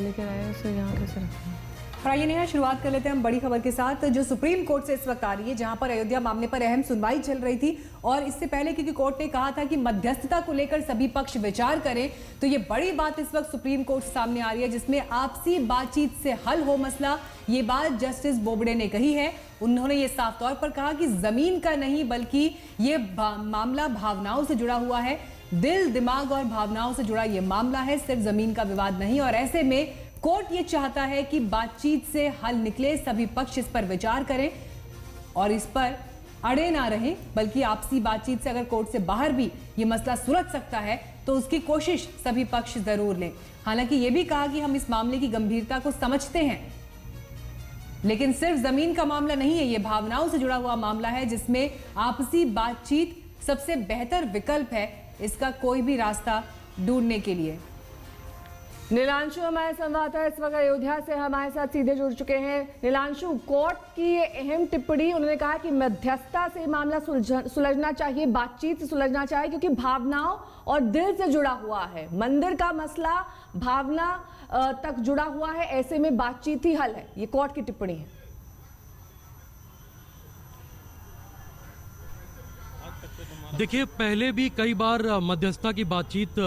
लेकर आए उसे यहाँ कैसे रखें। और आइए नेहा, शुरुआत कर लेते हैं हम बड़ी खबर के साथ जो सुप्रीम कोर्ट से इस वक्त आ रही है, जहां पर अयोध्या मामले पर अहम सुनवाई चल रही थी। और इससे पहले क्योंकि कोर्ट ने कहा था कि मध्यस्थता को लेकर सभी पक्ष विचार करें, तो ये बड़ी बात इस वक्त सुप्रीम कोर्ट सामने आ रही है जिसमें आपसी बातचीत से हल हो मसला। ये बात जस्टिस बोबडे ने कही है। उन्होंने ये साफ तौर पर कहा कि जमीन का नहीं बल्कि ये मामला भावनाओं से जुड़ा हुआ है। दिल, दिमाग और भावनाओं से जुड़ा ये मामला है, सिर्फ जमीन का विवाद नहीं। और ऐसे में कोर्ट ये चाहता है कि बातचीत से हल निकले, सभी पक्ष इस पर विचार करें और इस पर अड़े ना रहें, बल्कि आपसी बातचीत से अगर कोर्ट से बाहर भी ये मसला सुलझ सकता है तो उसकी कोशिश सभी पक्ष जरूर लें। हालांकि ये भी कहा कि हम इस मामले की गंभीरता को समझते हैं, लेकिन सिर्फ जमीन का मामला नहीं है, ये भावनाओं से जुड़ा हुआ मामला है जिसमें आपसी बातचीत सबसे बेहतर विकल्प है इसका कोई भी रास्ता ढूंढने के लिए। नीलांशु हमारे संवाददाता इस वक्त अयोध्या से हमारे साथ सीधे जुड़ चुके हैं। नीलांशु, कोर्ट की ये अहम टिप्पणी, उन्होंने कहा कि मध्यस्थता से मामला सुलझना चाहिए, बातचीत से सुलझना चाहिए, क्योंकि भावनाओं और दिल से जुड़ा हुआ है। मंदिर का मसला भावना तक जुड़ा हुआ है, ऐसे में बातचीत ही हल है। ये कोर्ट की टिप्पणी है। देखिए, पहले भी कई बार मध्यस्थता की बातचीत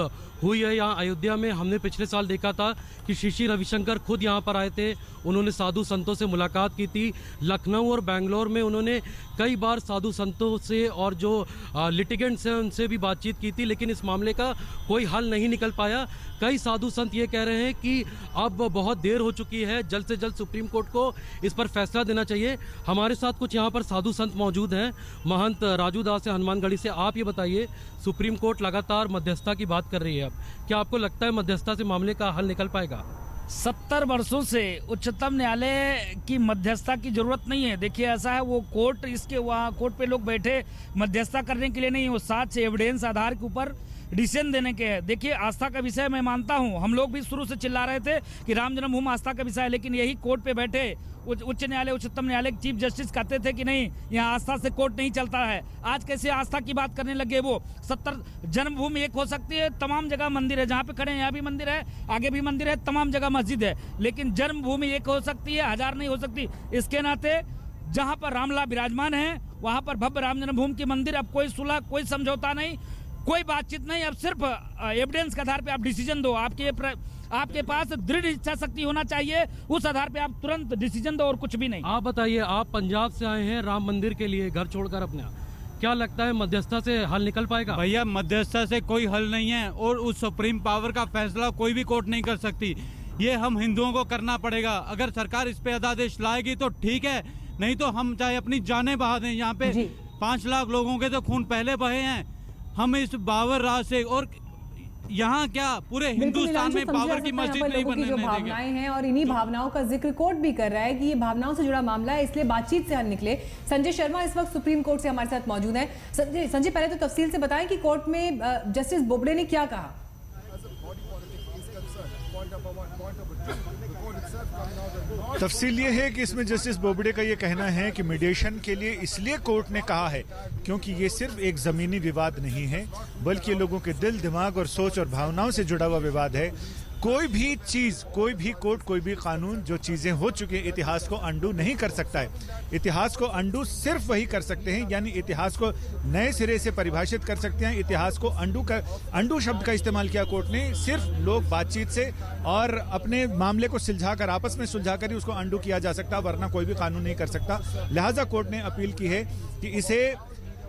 हुई है यहाँ अयोध्या में। हमने पिछले साल देखा था कि श्री श्री रविशंकर खुद यहाँ पर आए थे, उन्होंने साधु संतों से मुलाकात की थी। लखनऊ और बेंगलोर में उन्होंने कई बार साधु संतों से और जो लिटिगेंट्स हैं उनसे भी बातचीत की थी, लेकिन इस मामले का कोई हल नहीं निकल पाया। कई साधु संत ये कह रहे हैं कि अब बहुत देर हो चुकी है, जल्द से जल्द सुप्रीम कोर्ट को इस पर फैसला देना चाहिए। हमारे साथ कुछ यहाँ पर साधु संत मौजूद हैं। महंत राजू दास है हनुमानगढ़ी से। आप ये बताइए, सुप्रीम कोर्ट लगातार मध्यस्थता की बात कर रही है, अब क्या आपको लगता है मध्यस्थता से मामले का हल निकल पाएगा? 70 वर्षों से उच्चतम न्यायालय की मध्यस्थता की जरूरत नहीं है। देखिए, ऐसा है, वो कोर्ट, इसके वहाँ कोर्ट पे लोग बैठे मध्यस्थता करने के लिए नहीं, वो साक्ष्य एविडेंस आधार के ऊपर डिसीजन देने के है। देखिए, आस्था का विषय मैं मानता हूँ, हम लोग भी शुरू से चिल्ला रहे थे कि राम जन्मभूमि आस्था का विषय है, लेकिन यही कोर्ट पे बैठे उच्च न्यायालय, उच्चतम न्यायालय के चीफ जस्टिस कहते थे कि नहीं, यहाँ आस्था से कोर्ट नहीं चलता है। आज कैसे आस्था की बात करने लगे? वो 70 जन्मभूमि एक हो सकती है, तमाम जगह मंदिर है, जहाँ पे खड़े हैं यहाँ भी मंदिर है, आगे भी मंदिर है, तमाम जगह मस्जिद है, लेकिन जन्मभूमि एक हो सकती है, 1000 नहीं हो सकती। इसके नाते जहाँ पर रामलला विराजमान है वहाँ पर भव्य राम जन्मभूमि की मंदिर, अब कोई सुलह, कोई समझौता नहीं, कोई बातचीत नहीं, अब सिर्फ एविडेंस के आधार पे आप डिसीजन दो। आपके पास दृढ़ इच्छा शक्ति होना चाहिए, उस आधार पे आप तुरंत डिसीजन दो और कुछ भी नहीं। आप बताइए, आप पंजाब से आए हैं राम मंदिर के लिए घर छोड़कर अपने, क्या लगता है मध्यस्थता से हल निकल पाएगा? भैया, मध्यस्थता से कोई हल नहीं है और उस सुप्रीम पावर का फैसला कोई भी कोर्ट नहीं कर सकती। ये हम हिंदुओं को करना पड़ेगा। अगर सरकार इस पे अध्यादेश लाएगी तो ठीक है, नहीं तो हम चाहे अपनी जानें बहा दें। यहाँ पे 5 लाख लोगों के तो खून पहले बहे हैं। हम इस बाबर राज से, और यहाँ क्या पूरे हिंदुस्तान में बाबर की मस्जिद नहीं बनने देंगे। भावनाएं हैं और इन्हीं भावनाओं का जिक्र कोर्ट भी कर रहा है कि ये भावनाओं से जुड़ा मामला है, इसलिए बातचीत से हल निकले। संजय शर्मा इस वक्त सुप्रीम कोर्ट से हमारे साथ मौजूद है। संजय, पहले तो तफसील से बताएं कि कोर्ट में जस्टिस बोबडे ने क्या कहा। तफसील ये है कि इसमें जस्टिस बोबडे का ये कहना है कि मीडिएशन के लिए इसलिए कोर्ट ने कहा है क्योंकि ये सिर्फ एक जमीनी विवाद नहीं है, बल्कि लोगों के दिल, दिमाग और सोच और भावनाओं से जुड़ा हुआ विवाद है। कोई भी चीज, कोई भी कोर्ट, कोई भी कानून, जो चीजें हो चुकी हैं, इतिहास को अंडू नहीं कर सकता है। इतिहास को अंडू सिर्फ वही कर सकते हैं, यानी इतिहास को नए सिरे से परिभाषित कर सकते हैं। इतिहास को अंडू शब्द का इस्तेमाल किया कोर्ट ने, सिर्फ लोग बातचीत से और अपने मामले को सुलझाकर, आपस में सुलझाकर ही उसको अंडू किया जा सकता, वरना कोई भी कानून नहीं कर सकता। लिहाजा कोर्ट ने अपील की है कि इसे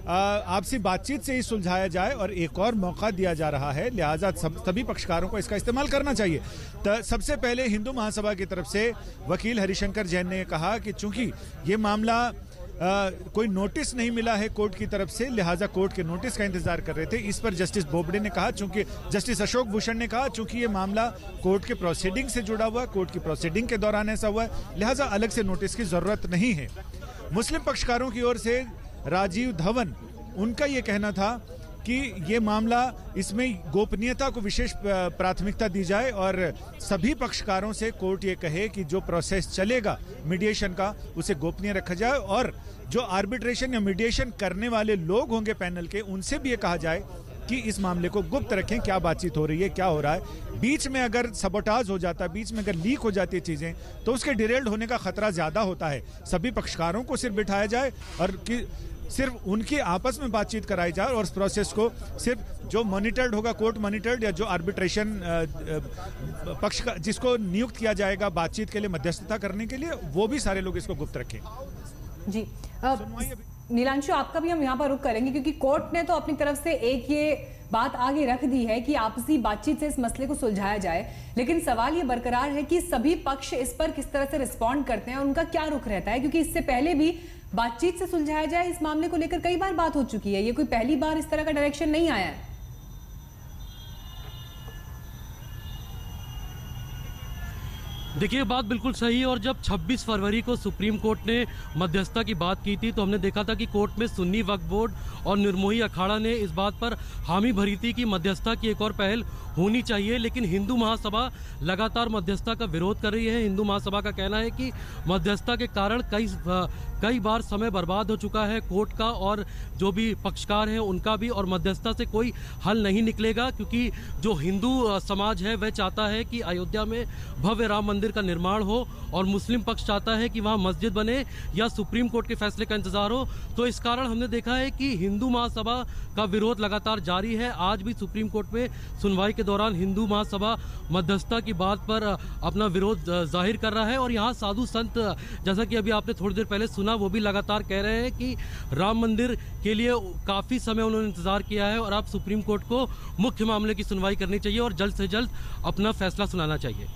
आपसी बातचीत से ही सुलझाया जाए और एक और मौका दिया जा रहा है, लिहाजा सभी पक्षकारों को इसका इस्तेमाल करना चाहिए। तो सबसे पहले हिंदू महासभा की तरफ से वकील हरिशंकर जैन ने कहा कि चूंकि ये मामला कोई नोटिस नहीं मिला है कोर्ट की तरफ से, लिहाजा कोर्ट के नोटिस का इंतजार कर रहे थे। इस पर जस्टिस बोबडे ने कहा, चूंकि जस्टिस अशोक भूषण ने कहा, चूंकि ये मामला कोर्ट के प्रोसीडिंग से जुड़ा हुआ, कोर्ट की प्रोसीडिंग के दौरान ऐसा हुआ है, लिहाजा अलग से नोटिस की जरूरत नहीं है। मुस्लिम पक्षकारों की ओर से राजीव धवन, उनका ये कहना था कि ये मामला, इसमें गोपनीयता को विशेष प्राथमिकता दी जाए और सभी पक्षकारों से कोर्ट ये कहे कि जो प्रोसेस चलेगा मीडिएशन का, उसे गोपनीय रखा जाए और जो आर्बिट्रेशन या मीडिएशन करने वाले लोग होंगे पैनल के, उनसे भी ये कहा जाए कि इस मामले को गुप्त रखें, क्या बातचीत हो रही है, क्या हो रहा है। बीच में अगर सबोटाज हो जाता है, बीच में अगर लीक हो जाती है चीजें, तो उसके डिरेल्ड होने का खतरा ज्यादा होता है। सभी पक्षकारों को सिर्फ बिठाया जाए और कि सिर्फ उनकी आपस में बातचीत कराई जाए और इस प्रोसेस को सिर्फ जो मॉनिटर्ड होगा, कोर्ट मॉनिटर्ड, या जो आर्बिट्रेशन पक्ष का जिसको नियुक्त किया जाएगा बातचीत के लिए, मध्यस्थता करने के लिए, वो भी सारे लोग इसको गुप्त रखें। जी नीलांशु, आपका भी हम यहाँ पर रुख करेंगे क्योंकि कोर्ट ने तो अपनी तरफ से एक ये बात आगे रख दी है कि आपसी बातचीत से इस मसले को सुलझाया जाए, लेकिन सवाल ये बरकरार है कि सभी पक्ष इस पर किस तरह से रिस्पॉन्ड करते हैं और उनका क्या रुख रहता है, क्योंकि इससे पहले भी बातचीत से सुलझाया जाए इस मामले को लेकर कई बार बात हो चुकी है। ये कोई पहली बार इस तरह का डायरेक्शन नहीं आया है। देखिए, बात बिल्कुल सही है। और जब 26 फरवरी को सुप्रीम कोर्ट ने मध्यस्थता की बात की थी तो हमने देखा था कि कोर्ट में सुन्नी वक्फ बोर्ड और निर्मोही अखाड़ा ने इस बात पर हामी भरी थी कि मध्यस्थता की एक और पहल होनी चाहिए, लेकिन हिंदू महासभा लगातार मध्यस्थता का विरोध कर रही है। हिंदू महासभा का कहना है कि मध्यस्थता के कारण कई बार समय बर्बाद हो चुका है कोर्ट का और जो भी पक्षकार हैं उनका भी, और मध्यस्थता से कोई हल नहीं निकलेगा, क्योंकि जो हिंदू समाज है वह चाहता है कि अयोध्या में भव्य राम मंदिर का निर्माण हो और मुस्लिम पक्ष चाहता है कि वहां मस्जिद बने या सुप्रीम कोर्ट के फैसले का इंतजार हो। तो इस कारण हमने देखा है कि हिंदू महासभा का विरोध लगातार जारी है। आज भी सुप्रीम कोर्ट में सुनवाई के दौरान हिंदू महासभा मध्यस्थता की बात पर अपना विरोध जाहिर कर रहा है। और यहाँ साधु संत, जैसा कि अभी आपने थोड़ी देर पहले सुना, वो भी लगातार कह रहे हैं कि राम मंदिर के लिए काफ़ी समय उन्होंने इंतजार किया है और अब सुप्रीम कोर्ट को मुख्य मामले की सुनवाई करनी चाहिए और जल्द से जल्द अपना फैसला सुनाना चाहिए।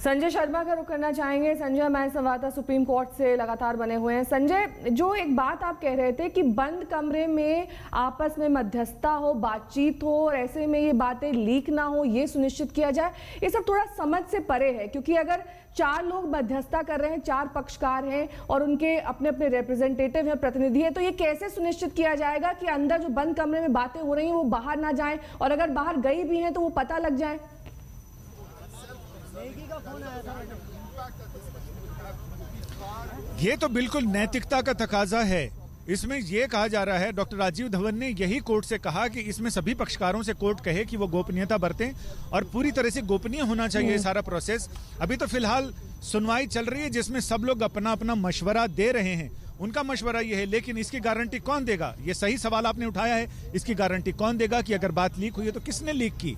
संजय शर्मा का रुख करना चाहेंगे। संजय, हमारे संवाददाता सुप्रीम कोर्ट से लगातार बने हुए हैं। संजय, जो एक बात आप कह रहे थे कि बंद कमरे में आपस में मध्यस्थता हो, बातचीत हो और ऐसे में ये बातें लीक ना हो, ये सुनिश्चित किया जाए, ये सब थोड़ा समझ से परे है, क्योंकि अगर 4 लोग मध्यस्थता कर रहे हैं, 4 पक्षकार हैं और उनके अपने अपने रिप्रेजेंटेटिव हैं, प्रतिनिधि हैं, तो ये कैसे सुनिश्चित किया जाएगा कि अंदर जो बंद कमरे में बातें हो रही हैं वो बाहर ना जाएं, और अगर बाहर गई भी हैं तो वो पता लग जाए? ये तो बिल्कुल नैतिकता का तकाजा है। इसमें यह कहा जा रहा है, डॉक्टर राजीव धवन ने यही कोर्ट से कहा कि इसमें सभी पक्षकारों से कोर्ट कहे कि वो गोपनीयता बरतें और पूरी तरह से गोपनीय होना चाहिए सारा प्रोसेस। अभी तो फिलहाल सुनवाई चल रही है जिसमें सब लोग अपना अपना मशवरा दे रहे हैं, उनका मशवरा ये है, लेकिन इसकी गारंटी कौन देगा? ये सही सवाल आपने उठाया है। इसकी गारंटी कौन देगा कि अगर बात लीक हुई है तो किसने लीक की?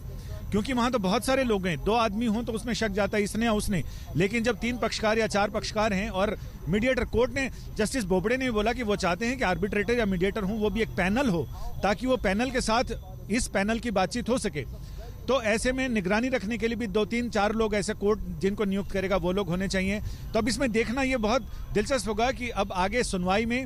क्योंकि वहां तो बहुत सारे लोग हैं, 2 आदमी हों तो उसमें शक जाता है इसने या उसने, लेकिन जब 3 पक्षकार या 4 पक्षकार हैं और मीडिएटर, कोर्ट ने, जस्टिस बोबड़े ने भी बोला कि वो चाहते हैं कि आर्बिट्रेटर या मीडिएटर हो वो भी एक पैनल हो, ताकि वो पैनल के साथ इस पैनल की बातचीत हो सके। तो ऐसे में निगरानी रखने के लिए भी 2, 3, 4 लोग ऐसे कोर्ट जिनको नियुक्त करेगा वो लोग होने चाहिए। तो अब इसमें देखना ये बहुत दिलचस्प होगा कि अब आगे सुनवाई में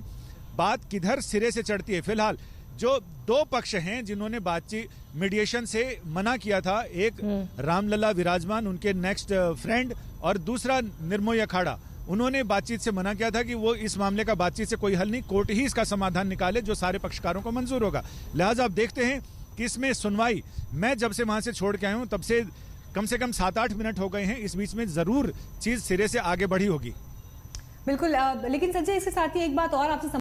बात किधर सिरे से चढ़ती है। फिलहाल जो 2 पक्ष हैं जिन्होंने बातचीत मीडिएशन से मना किया था, एक रामलला विराजमान, उनके नेक्स्ट फ्रेंड, और दूसरा निर्मोही अखाड़ा, उन्होंने बातचीत से मना किया था कि वो इस मामले का बातचीत से कोई हल नहीं, कोर्ट ही इसका समाधान निकाले जो सारे पक्षकारों को मंजूर होगा। लिहाजा आप देखते हैं कि इसमें सुनवाई, मैं जब से वहां से छोड़ के आया हूं तब से कम 8 मिनट हो गए हैं, इस बीच में जरूर चीज सिरे से आगे बढ़ी होगी। बिल्कुल, लेकिन संजय, इसके साथ ही एक बात और आपसे